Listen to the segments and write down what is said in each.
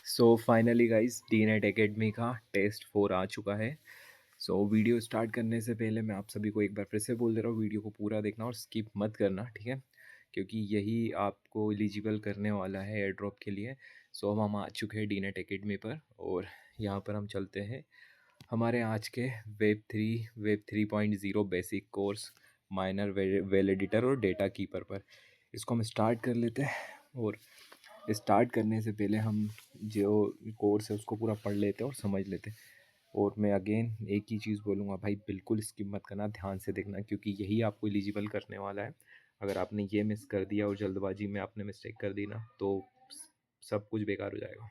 So finally guys D net academy का test 4 आ चुका है। वीडियो स्टार्ट करने से पहले मैं आप सभी को एक बार फिर से बोल दे रहा हूँ, वीडियो को पूरा देखना और स्किप मत करना, ठीक है? क्योंकि यही आपको एलिजिबल करने वाला है एयर ड्रॉप के लिए। अब हम आ चुके हैं डी नेट एकेडमी पर और यहाँ पर हम चलते हैं हमारे आज के web 3.0 basic course minor well editor और डेटा कीपर पर। इसको हम स्टार्ट कर लेते हैं और स्टार्ट करने से पहले हम जो कोर्स है उसको पूरा पढ़ लेते हैं और समझ लेते हैं। और मैं अगेन एक ही चीज़ बोलूँगा भाई, बिल्कुल स्किप मत करना, ध्यान से देखना, क्योंकि यही आपको एलिजिबल करने वाला है। अगर आपने ये मिस कर दिया और जल्दबाजी में आपने मिस्टेक कर दी ना, तो सब कुछ बेकार हो जाएगा।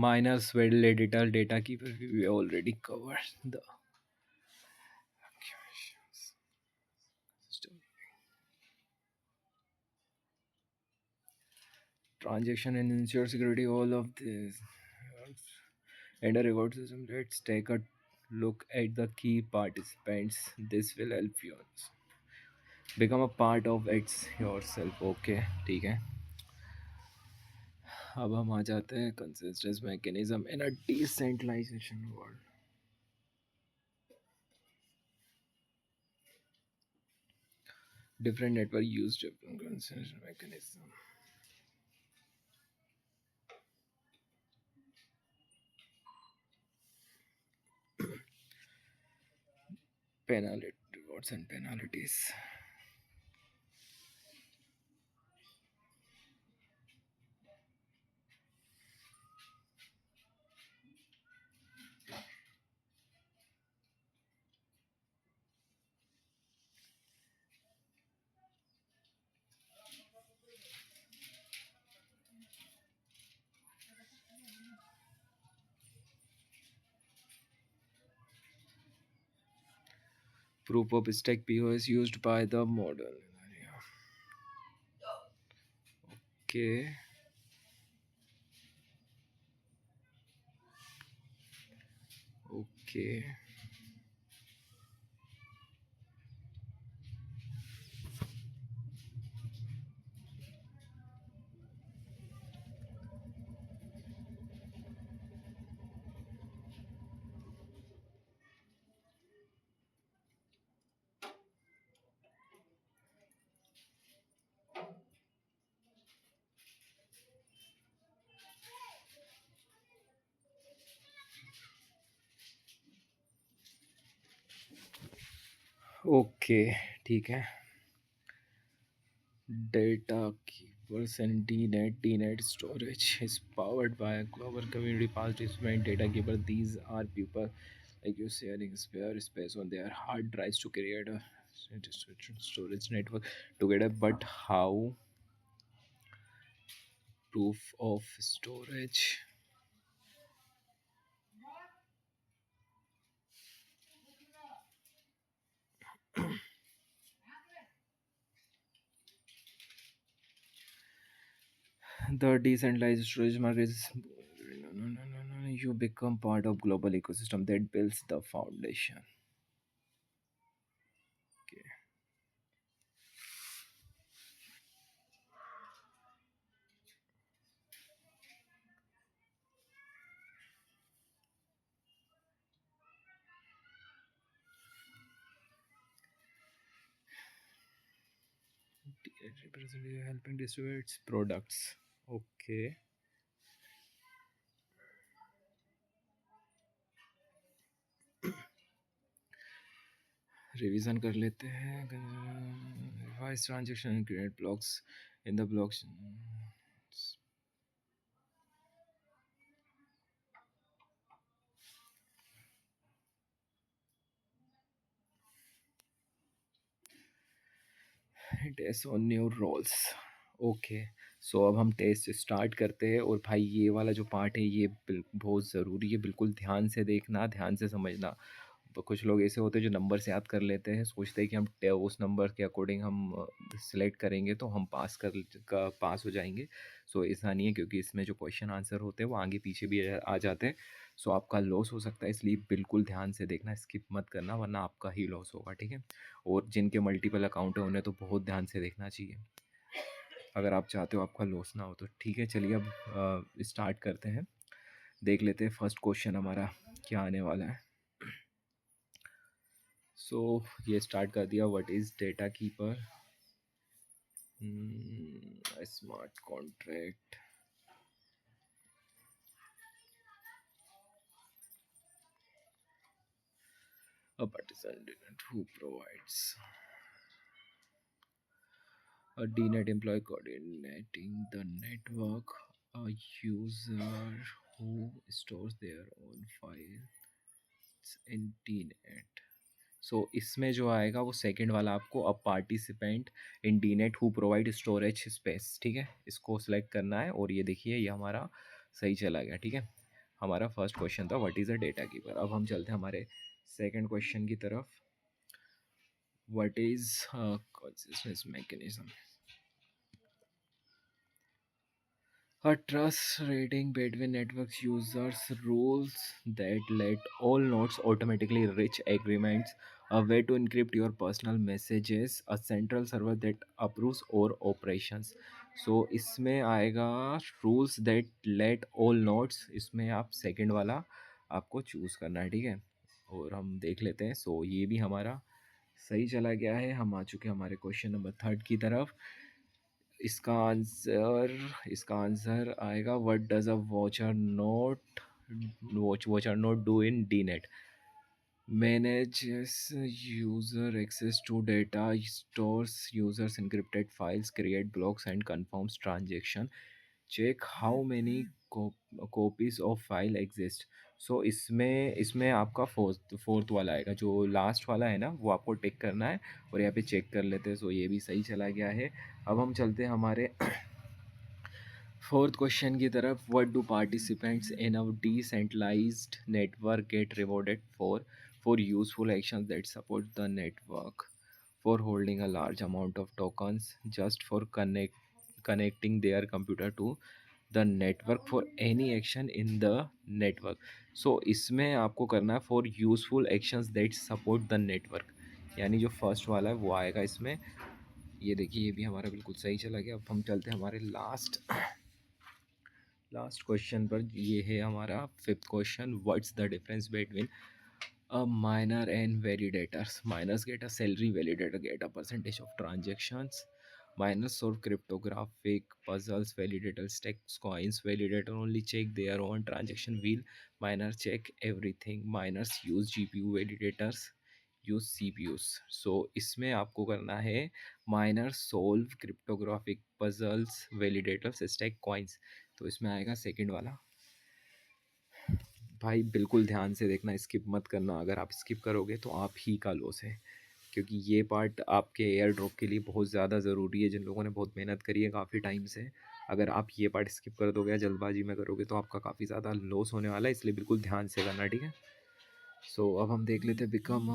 माइनर्स वेल एडिटर डेटा की we already cover the transaction and ensure security, all of this and a reward system. Let's take a look at the key participants. This will help you become a part of it yourself. Okay, ठीक है। अब हम आ जाते हैं consensus mechanism in a decentralization world. Different network use different consensus mechanism. Penalty rewards and penalties. Proof of stake POS used by the model. Okay. Okay. Okay, ठीक है। Data keepers and DNet storage is powered by a global community participant data keeper. These are people like you sharing spare space on their hard drives to create a distributed storage network together. But how proof of storage? The decentralized storage market is no. You become part of global ecosystem that builds the foundation. Okay. Representative helping distribute its products. Okay. Revision कर लेते हैं। Revise transaction create blocks in the blocks. Test on new roles. Okay, अब हम test start करते हैं। और भाई ये वाला जो पार्ट है ये बहुत ज़रूरी है, बिल्कुल ध्यान से देखना, ध्यान से समझना। तो कुछ लोग ऐसे होते हैं जो नंबर से याद कर लेते हैं, सोचते हैं कि हम उस नंबर के अकॉर्डिंग हम सिलेक्ट करेंगे तो हम पास हो जाएंगे। ऐसा नहीं है, क्योंकि इसमें जो क्वेश्चन आंसर होते हैं वो आगे पीछे भी आ जाते हैं। आपका लॉस हो सकता है, इसलिए बिल्कुल ध्यान से देखना, स्किप मत करना, वरना आपका ही लॉस होगा, ठीक है? और जिनके मल्टीपल अकाउंट है उन्हें तो बहुत ध्यान से देखना चाहिए। अगर आप चाहते हो आपका लॉस ना हो तो। ठीक है, चलिए अब स्टार्ट करते हैं। देख लेते हैं फर्स्ट क्वेश्चन हमारा क्या आने वाला है। सो ये स्टार्ट कर दिया। What is data keeper? Smart contract. A partisan who provides a DNet employee coordinating the network, a user who stores their own files in DNet. So इसमें जो आएगा वो सेकंड वाला आपको, a participant in DNet who provide storage space. ठीक है, इसको select करना है और ये देखिए ये हमारा सही चला गया। ठीक है, हमारा फर्स्ट क्वेश्चन था what is a data keeper. अब हम चलते हैं हमारे सेकंड क्वेश्चन की तरफ। What is consistence mechanism? A trust rating between networks users, rules that let all nodes automatically reach agreements, a way to encrypt your personal messages, a central server that approves all operations. So इसमें आएगा rules that let all nodes, इसमें आप second वाला आपको choose करना है। ठीक है, और हम देख लेते हैं। सो ये भी हमारा सही चला गया है। हम आ चुके हैं हमारे क्वेश्चन नंबर थर्ड की तरफ। इसका आंसर आएगा what does a watcher node do in DNet? manages user access to data, stores users encrypted files, create blocks and confirms transaction, check how many copies of file exist. सो इसमें इसमें आपका fourth fourth वाला आएगा, जो last वाला है ना वो आपको टिक करना है और यहाँ पे चेक कर लेते हैं। सो ये भी सही चला गया है। अब हम चलते हैं हमारे फोर्थ क्वेश्चन की तरफ। What do participants in a decentralised network get rewarded for useful actions that support the network, for holding a large amount of tokens, just for connecting their computer to the network, for any action in the network. So इसमें आपको करना है for useful actions that support the network, यानी जो first वाला है वो आएगा इसमें। ये देखिए ये भी हमारा बिल्कुल सही चला गया। अब हम चलते हैं हमारे लास्ट क्वेश्चन पर। ये है हमारा fifth question. What's the difference between a miner and validators? Miners get a salary, validator get a percentage of transactions. Miners solve cryptographic puzzles, validators text coins. Validator only check their own transaction wheel. Miners check everything. Miners use GPU, validators use C P U. So इसमें आपको करना है miner solve cryptographic puzzles, validators stack coins. तो इसमें आएगा second वाला। भाई बिल्कुल ध्यान से देखना, स्किप मत करना। अगर आप स्किप करोगे तो आप ही का लॉस है, क्योंकि ये पार्ट आपके एयर ड्रॉप के लिए बहुत ज़्यादा ज़रूरी है। जिन लोगों ने बहुत मेहनत करी है काफ़ी टाइम से, अगर आप ये पार्ट स्किप कर दोगे या जल्दबाजी में करोगे तो आपका काफ़ी ज़्यादा लॉस होने वाला है। इसलिए बिल्कुल ध्यान से करना, ठीक है। सो अब हम देख लेते हैं बिकम,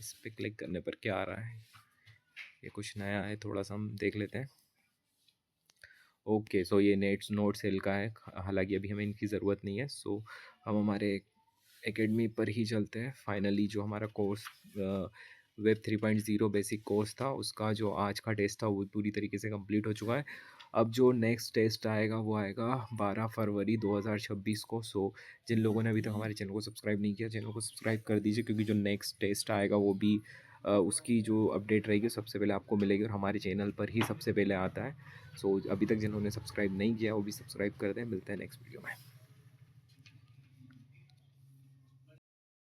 इस पर क्लिक करने पर क्या आ रहा है। ये कुछ नया है, थोड़ा सा हम देख लेते हैं। ओके, सो ये नोट सेल का है, हालांकि अभी हमें इनकी ज़रूरत नहीं है। सो हम हमारे एकेडमी पर ही चलते हैं। फाइनली जो हमारा कोर्स वेब 3.0 बेसिक कोर्स था, उसका जो आज का टेस्ट था वो पूरी तरीके से कंप्लीट हो चुका है। अब जो नेक्स्ट टेस्ट आएगा वो आएगा 12 फरवरी 2026 को। सो जिन लोगों ने अभी तक हमारे चैनल को सब्सक्राइब नहीं किया, चैनल को सब्सक्राइब कर दीजिए, क्योंकि जो नेक्स्ट टेस्ट आएगा वो भी उसकी जो अपडेट रहेगी सबसे पहले आपको मिलेगी और हमारे चैनल पर ही सबसे पहले आता है। सो अभी तक जिन्होंने सब्सक्राइब नहीं किया वो भी सब्सक्राइब कर दें। मिलते हैं नेक्स्ट वीडियो में।